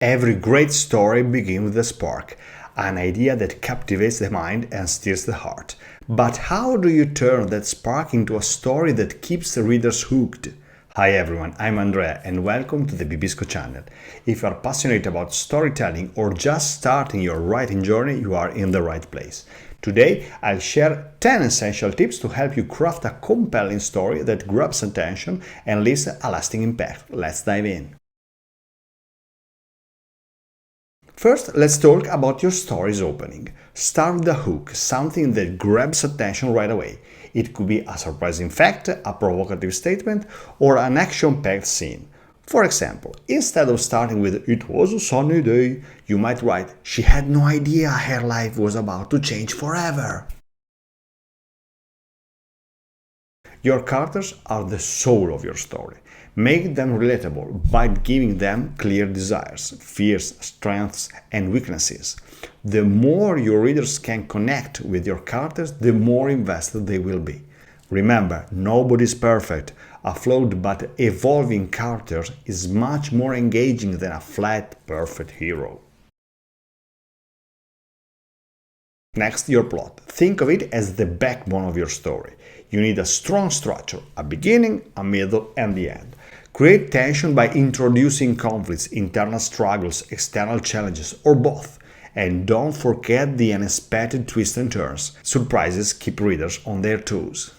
Every great story begins with a spark, an idea that captivates the mind and stirs the heart. But how do you turn that spark into a story that keeps the readers hooked? Hi everyone, I'm Andrea and welcome to the Bibisco channel. If you are passionate about storytelling or just starting your writing journey, you are in the right place. Today, I'll share 10 essential tips to help you craft a compelling story that grabs attention and leaves a lasting impact. Let's dive in. First, let's talk about your story's opening. Start with a hook, something that grabs attention right away. It could be a surprising fact, a provocative statement, or an action-packed scene. For example, instead of starting with "It was a sunny day," you might write, "She had no idea her life was about to change forever." Your characters are the soul of your story. Make them relatable by giving them clear desires, fears, strengths, and weaknesses. The more your readers can connect with your characters, the more invested they will be. Remember, nobody's perfect. A flawed but evolving character is much more engaging than a flat, perfect hero. Next, your plot. Think of it as the backbone of your story. You need a strong structure, a beginning, a middle, and the end. Create tension by introducing conflicts, internal struggles, external challenges, or both. And don't forget the unexpected twists and turns. Surprises keep readers on their toes.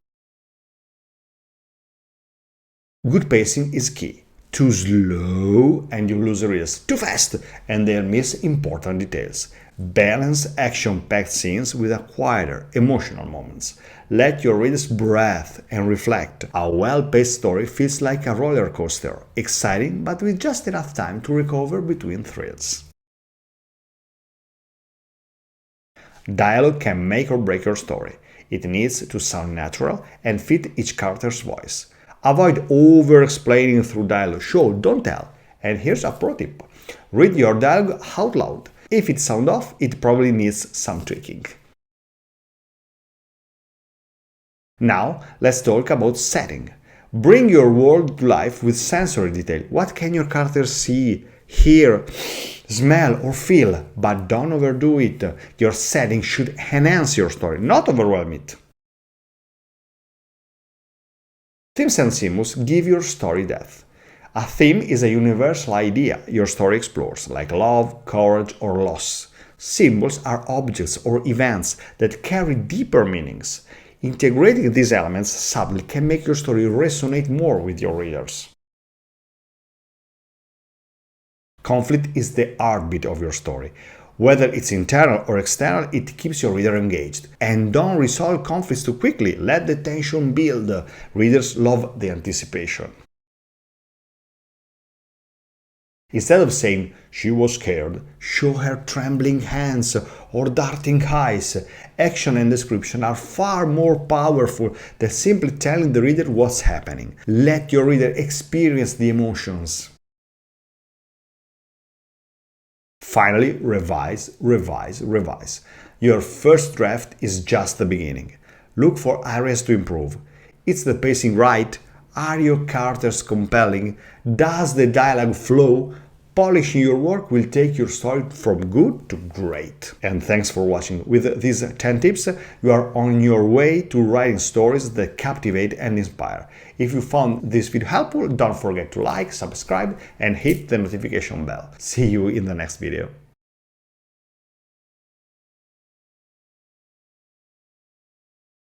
Good pacing is key. Too slow and you lose the readers. Too fast and they'll miss important details. Balance action-packed scenes with a quieter, emotional moments. Let your readers breathe and reflect. A well-paced story feels like a roller coaster, exciting but with just enough time to recover between thrills. Dialogue can make or break your story. It needs to sound natural and fit each character's voice. Avoid over-explaining through dialogue. Show, don't tell. And here's a pro tip. Read your dialogue out loud. If it sounds off, it probably needs some tweaking. Now, let's talk about setting. Bring your world to life with sensory detail. What can your characters see, hear, smell, or feel? But don't overdo it. Your setting should enhance your story, not overwhelm it. Themes and symbols give your story depth. A theme is a universal idea your story explores, like love, courage, or loss. Symbols are objects or events that carry deeper meanings. Integrating these elements subtly can make your story resonate more with your readers. Conflict is the heartbeat of your story. Whether it's internal or external, it keeps your reader engaged. And don't resolve conflicts too quickly. Let the tension build. Readers love the anticipation. Instead of saying, "She was scared," show her trembling hands or darting eyes. Action and description are far more powerful than simply telling the reader what's happening. Let your reader experience the emotions. Finally, revise, revise, revise. Your first draft is just the beginning. Look for areas to improve. Is the pacing right? Are your characters compelling? Does the dialogue flow? Polishing your work will take your story from good to great. And thanks for watching. With these 10 tips, you are on your way to writing stories that captivate and inspire. If you found this video helpful, don't forget to like, subscribe, and hit the notification bell. See you in the next video.